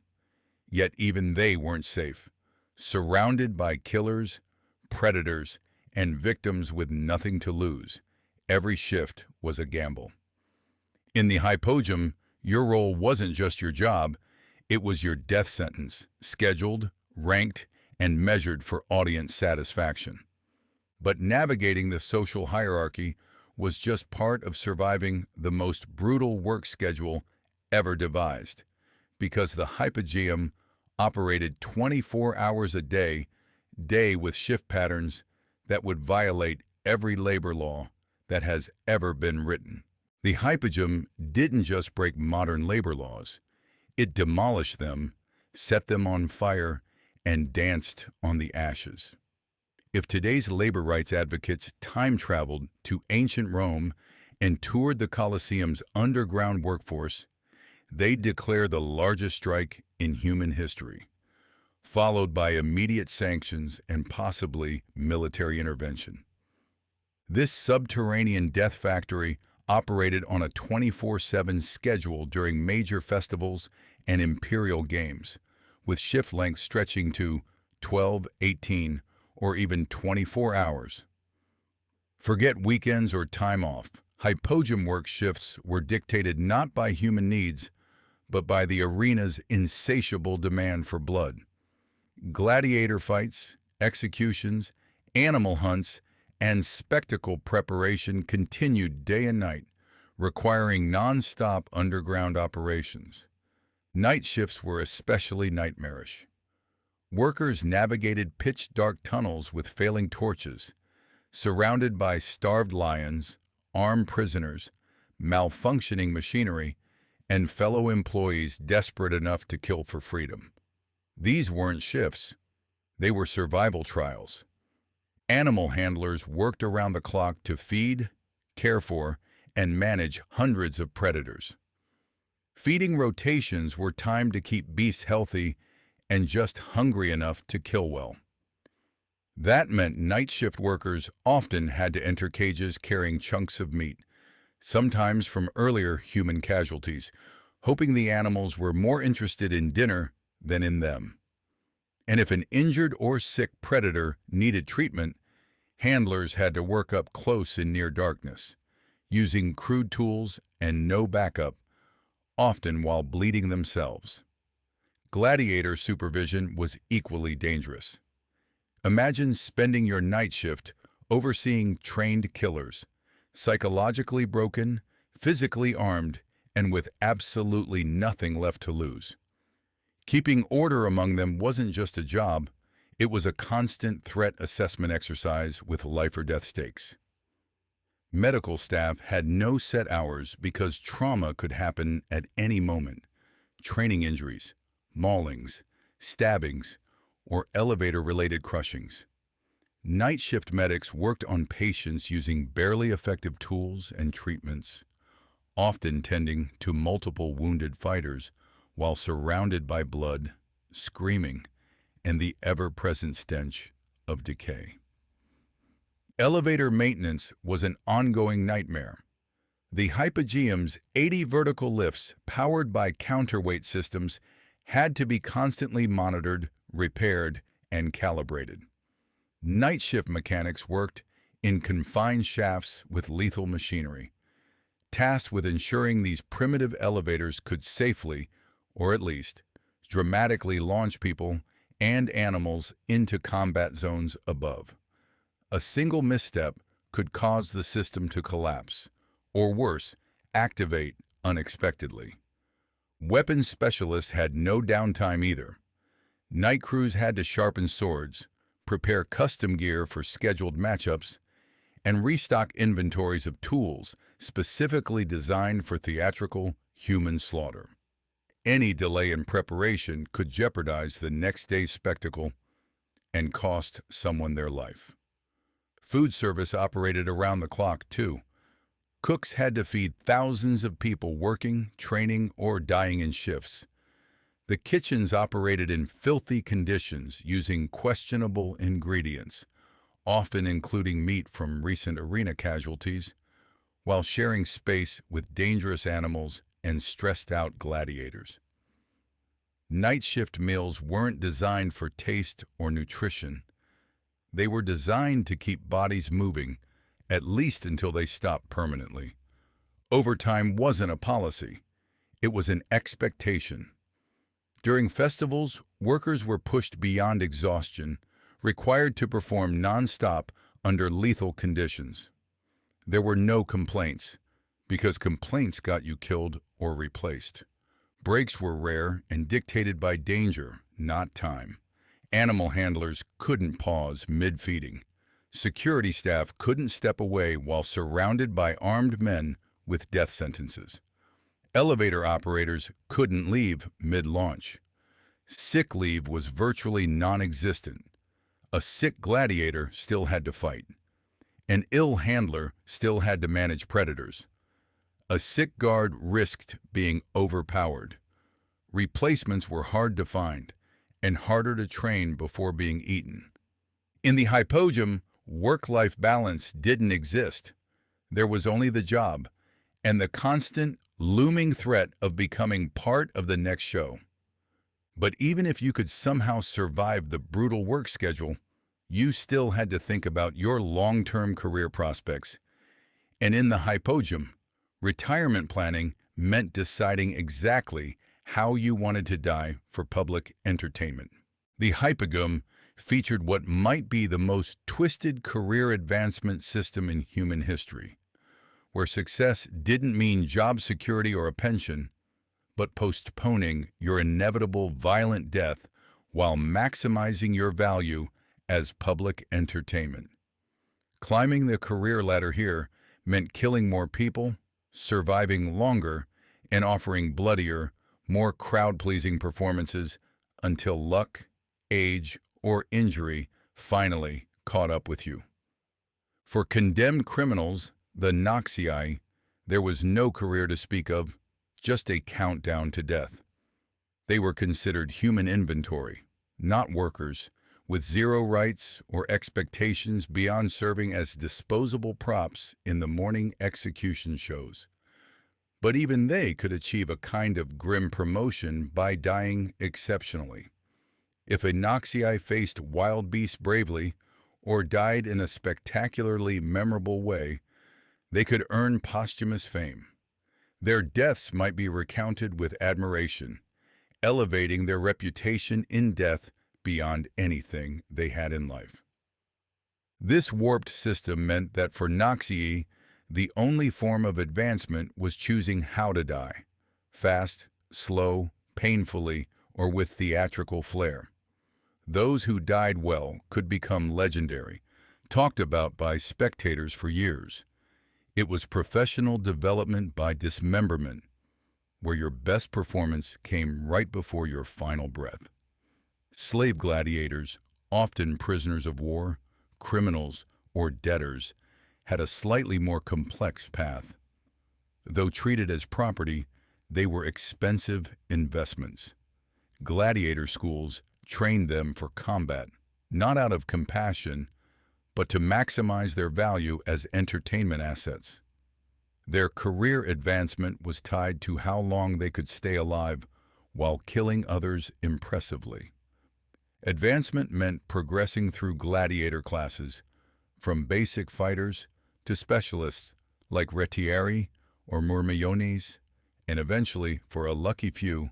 Yet even they weren't safe, surrounded by killers, predators, and victims with nothing to lose. Every shift was a gamble. In the hypogum, your role wasn't just your job, it was your death sentence, scheduled, ranked, and measured for audience satisfaction. But navigating the social hierarchy was just part of surviving the most brutal work schedule ever devised, because the hypogeum operated 24 hours a day with shift patterns that would violate every labor law that has ever been written. The hypogeum didn't just break modern labor laws. It demolished them, set them on fire, and danced on the ashes. If today's labor rights advocates time-traveled to ancient Rome and toured the Colosseum's underground workforce, they'd declare the largest strike in human history, followed by immediate sanctions and possibly military intervention. This subterranean death factory operated on a 24/7 schedule during major festivals and imperial games, with shift lengths stretching to 12, 18, or even 24 hours. Forget weekends or time off. Hypogum work shifts were dictated not by human needs, but by the arena's insatiable demand for blood. Gladiator fights, executions, animal hunts, and spectacle preparation continued day and night, requiring non-stop underground operations. Night shifts were especially nightmarish. Workers navigated pitch-dark tunnels with failing torches, surrounded by starved lions, armed prisoners, malfunctioning machinery, and fellow employees desperate enough to kill for freedom. These weren't shifts. They were survival trials. Animal handlers worked around the clock to feed, care for, and manage hundreds of predators. Feeding rotations were timed to keep beasts healthy and just hungry enough to kill well. That meant night shift workers often had to enter cages carrying chunks of meat, sometimes from earlier human casualties, hoping the animals were more interested in dinner than in them. And if an injured or sick predator needed treatment, handlers had to work up close in near darkness, using crude tools and no backup, often while bleeding themselves. Gladiator supervision was equally dangerous. Imagine spending your night shift overseeing trained killers, psychologically broken, physically armed, and with absolutely nothing left to lose. Keeping order among them wasn't just a job, it was a constant threat assessment exercise with life or death stakes. Medical staff had no set hours because trauma could happen at any moment. Training injuries, maulings, stabbings, or elevator-related crushings. Night shift medics worked on patients using barely effective tools and treatments, often tending to multiple wounded fighters while surrounded by blood, screaming, and the ever-present stench of decay. Elevator maintenance was an ongoing nightmare. The hypogeum's 80 vertical lifts, powered by counterweight systems, had to be constantly monitored, repaired, and calibrated. Night shift mechanics worked in confined shafts with lethal machinery, tasked with ensuring these primitive elevators could safely, or at least dramatically, launch people and animals into combat zones above. A single misstep could cause the system to collapse, or worse, activate unexpectedly. Weapons specialists had no downtime either. Night crews had to sharpen swords, prepare custom gear for scheduled matchups, and restock inventories of tools specifically designed for theatrical human slaughter. Any delay in preparation could jeopardize the next day's spectacle and cost someone their life. Food service operated around the clock, too. Cooks had to feed thousands of people working, training, or dying in shifts. The kitchens operated in filthy conditions using questionable ingredients, often including meat from recent arena casualties, while sharing space with dangerous animals and stressed-out gladiators. Night shift meals weren't designed for taste or nutrition. They were designed to keep bodies moving, at least until they stopped permanently. Overtime wasn't a policy. It was an expectation. During festivals, workers were pushed beyond exhaustion, required to perform non-stop under lethal conditions. There were no complaints, because complaints got you killed or replaced. Breaks were rare and dictated by danger, not time. Animal handlers couldn't pause mid-feeding. Security staff couldn't step away while surrounded by armed men with death sentences. Elevator operators couldn't leave mid-launch. Sick leave was virtually non-existent. A sick gladiator still had to fight. An ill handler still had to manage predators. A sick guard risked being overpowered. Replacements were hard to find and harder to train before being eaten. In the hypogeum, work-life balance didn't exist. There was only the job and the constant, looming threat of becoming part of the next show. But even if you could somehow survive the brutal work schedule, you still had to think about your long-term career prospects. And in the hypogeum, retirement planning meant deciding exactly how you wanted to die for public entertainment. The hypogeum featured what might be the most twisted career advancement system in human history, where success didn't mean job security or a pension, but postponing your inevitable violent death while maximizing your value as public entertainment. Climbing the career ladder here meant killing more people, surviving longer, and offering bloodier, more crowd-pleasing performances until luck, age, or injury finally caught up with you. For condemned criminals, the Noxii, there was no career to speak of, just a countdown to death. They were considered human inventory, not workers, with zero rights or expectations beyond serving as disposable props in the morning execution shows. But even they could achieve a kind of grim promotion by dying exceptionally. If a Noxii faced wild beasts bravely or died in a spectacularly memorable way, they could earn posthumous fame. Their deaths might be recounted with admiration, elevating their reputation in death beyond anything they had in life. This warped system meant that for Noxii, the only form of advancement was choosing how to die: fast, slow, painfully, or with theatrical flair. Those who died well could become legendary, talked about by spectators for years. It was professional development by dismemberment, where your best performance came right before your final breath. Slave gladiators, often prisoners of war, criminals, or debtors, had a slightly more complex path. Though treated as property, they were expensive investments. Gladiator schools trained them for combat, not out of compassion, but to maximize their value as entertainment assets. Their career advancement was tied to how long they could stay alive while killing others impressively. Advancement meant progressing through gladiator classes, from basic fighters to specialists like retieri or murmillones, and eventually, for a lucky few,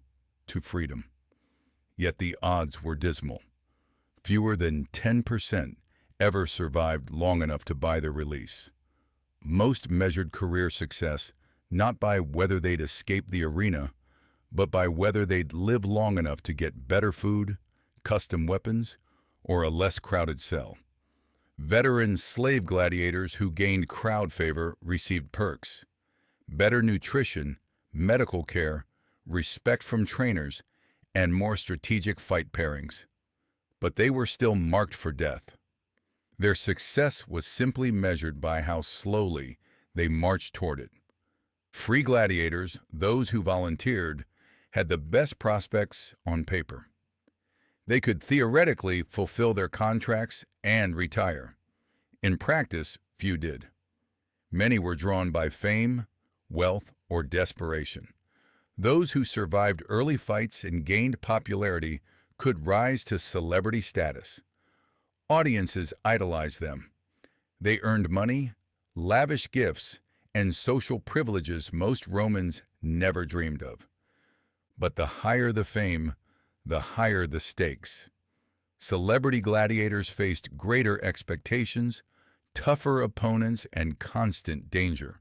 to freedom. Yet the odds were dismal. Fewer than 10% ever survived long enough to buy their release. Most measured career success not by whether they'd escape the arena, but by whether they'd live long enough to get better food, custom weapons, or a less crowded cell. Veteran slave gladiators who gained crowd favor received perks: better nutrition, medical care, respect from trainers, and more strategic fight pairings. But they were still marked for death. Their success was simply measured by how slowly they marched toward it. Free gladiators, those who volunteered, had the best prospects on paper. They could theoretically fulfill their contracts and retire. In practice, few did. Many were drawn by fame, wealth, or desperation. Those who survived early fights and gained popularity could rise to celebrity status. Audiences idolized them. They earned money, lavish gifts, and social privileges most Romans never dreamed of. But the higher the fame, the higher the stakes. Celebrity gladiators faced greater expectations, tougher opponents, and constant danger.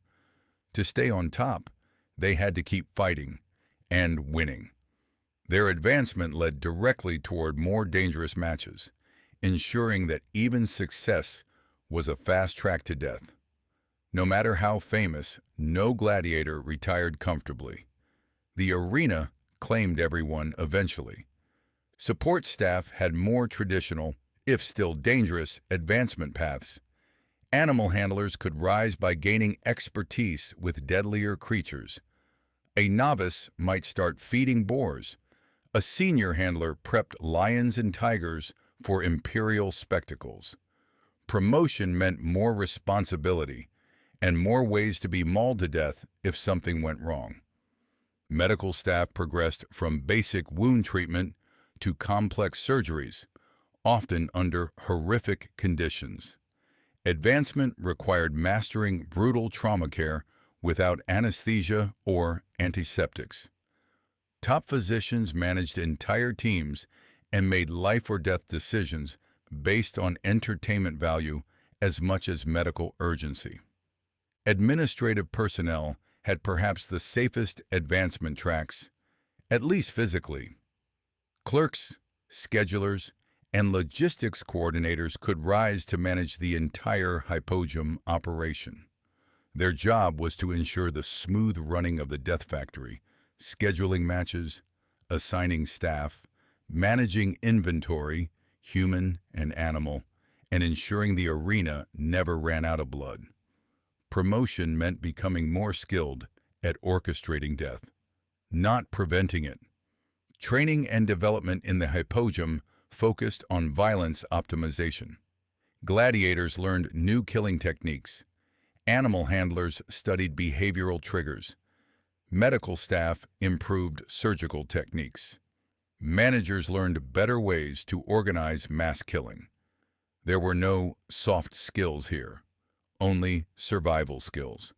To stay on top, they had to keep fighting and winning. Their advancement led directly toward more dangerous matches, ensuring that even success was a fast track to death. No matter how famous, no gladiator retired comfortably. The arena claimed everyone eventually. Support staff had more traditional, if still dangerous, advancement paths. Animal handlers could rise by gaining expertise with deadlier creatures. A novice might start feeding boars. A senior handler prepped lions and tigers for imperial spectacles. Promotion meant more responsibility and more ways to be mauled to death if something went wrong. Medical staff progressed from basic wound treatment to complex surgeries, often under horrific conditions. Advancement required mastering brutal trauma care without anesthesia or antiseptics. Top physicians managed entire teams and made life-or-death decisions based on entertainment value as much as medical urgency. Administrative personnel had perhaps the safest advancement tracks, at least physically. Clerks, schedulers, and logistics coordinators could rise to manage the entire hypogeum operation. Their job was to ensure the smooth running of the death factory, scheduling matches, assigning staff, managing inventory, human and animal, and ensuring the arena never ran out of blood. Promotion meant becoming more skilled at orchestrating death, not preventing it. Training and development in the hypogeum focused on violence optimization. Gladiators learned new killing techniques. Animal handlers studied behavioral triggers. Medical staff improved surgical techniques. Managers learned better ways to organize mass killing. There were no soft skills here, only survival skills.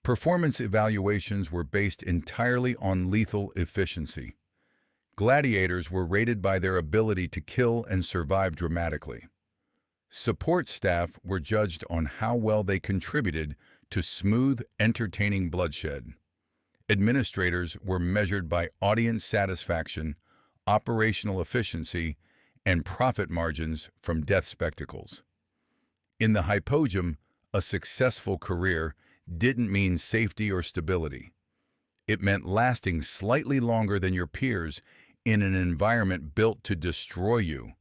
Performance evaluations were based entirely on lethal efficiency. Gladiators were rated by their ability to kill and survive dramatically. Support staff were judged on how well they contributed to smooth, entertaining bloodshed. Administrators were measured by audience satisfaction, operational efficiency, and profit margins from death spectacles. In the hypogeum, a successful career didn't mean safety or stability. It meant lasting slightly longer than your peers in an environment built to destroy you,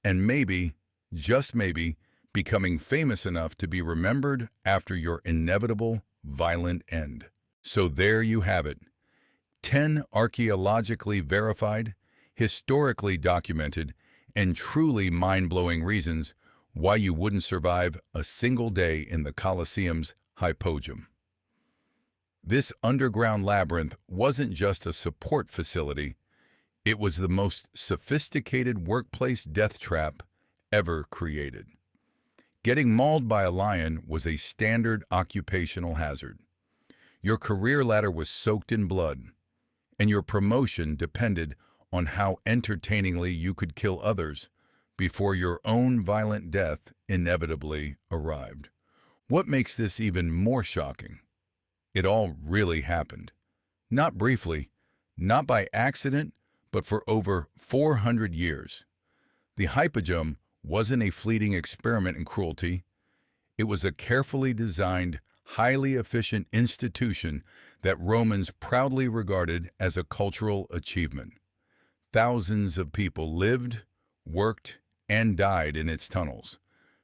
and maybe, just maybe, becoming famous enough to be remembered after your inevitable, violent end. So there you have it. 10 archaeologically verified, historically documented, and truly mind-blowing reasons why you wouldn't survive a single day in the Colosseum's hypogeum. This underground labyrinth wasn't just a support facility, it was the most sophisticated workplace death trap ever created. Getting mauled by a lion was a standard occupational hazard. Your career ladder was soaked in blood, and your promotion depended on how entertainingly you could kill others before your own violent death inevitably arrived. What makes this even more shocking? It all really happened. Not briefly, not by accident, but for over 400 years. The hypogeum wasn't a fleeting experiment in cruelty. It was a carefully designed, highly efficient institution that Romans proudly regarded as a cultural achievement. Thousands of people lived, worked, and died in its tunnels,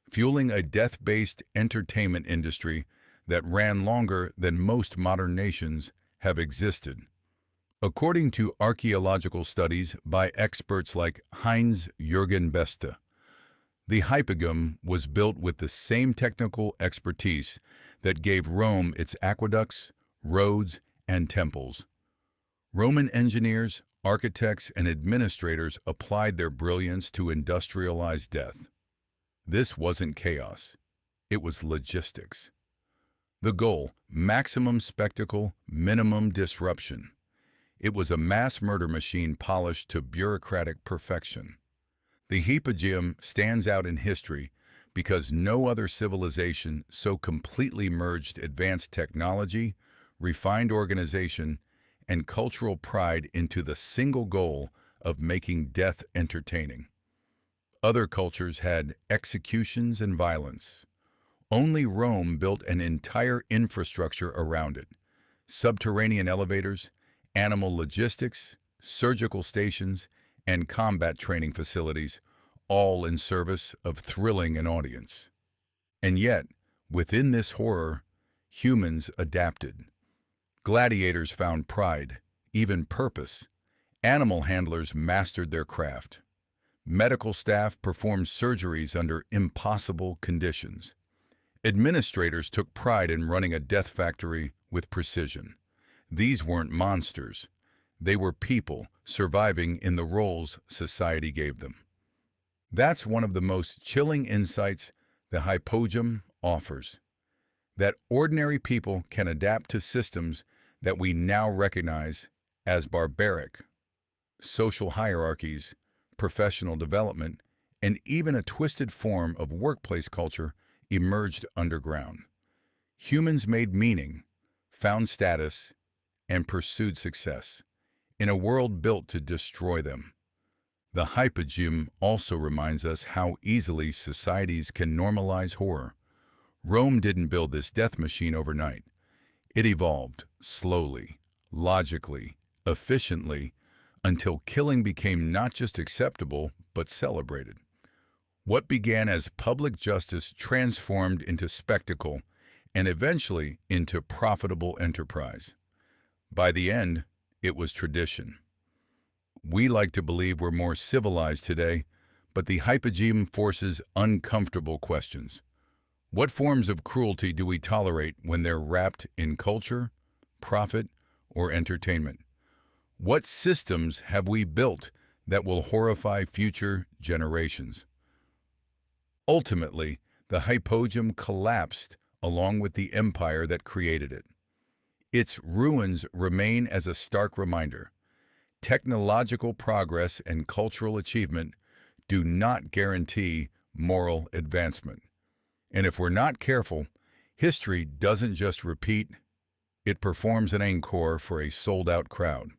fueling a death-based entertainment industry that ran longer than most modern nations have existed. According to archaeological studies by experts like Heinz-Jürgen Beste, the hypogeum was built with the same technical expertise that gave Rome its aqueducts, roads, and temples. Roman engineers, architects, and administrators applied their brilliance to industrialize death. This wasn't chaos. It was logistics. The goal, maximum spectacle, minimum disruption. It was a mass murder machine polished to bureaucratic perfection. The hypogeum stands out in history because no other civilization so completely merged advanced technology, refined organization, and cultural pride into the single goal of making death entertaining. Other cultures had executions and violence. Only Rome built an entire infrastructure around it: subterranean elevators, animal logistics, surgical stations, and combat training facilities, all in service of thrilling an audience. And yet, within this horror, humans adapted. Gladiators found pride, even purpose. Animal handlers mastered their craft. Medical staff performed surgeries under impossible conditions. Administrators took pride in running a death factory with precision. These weren't monsters. They were people surviving in the roles society gave them. That's one of the most chilling insights the hypogeum offers, that ordinary people can adapt to systems that we now recognize as barbaric. Social hierarchies, professional development, and even a twisted form of workplace culture emerged underground. Humans made meaning, found status, and pursued success in a world built to destroy them. The hypogeum also reminds us how easily societies can normalize horror. Rome didn't build this death machine overnight. It evolved slowly, logically, efficiently, until killing became not just acceptable, but celebrated. What began as public justice transformed into spectacle and eventually into profitable enterprise. By the end, it was tradition. We like to believe we're more civilized today, But the hypogeum forces uncomfortable questions. What forms of cruelty do we tolerate when they're wrapped in culture, profit, or entertainment? What systems have we built that will horrify future generations? Ultimately, the hypogeum collapsed along with the empire that created it. Its ruins remain as a stark reminder. Technological progress and cultural achievement do not guarantee moral advancement. And if we're not careful, history doesn't just repeat, it performs an encore for a sold-out crowd.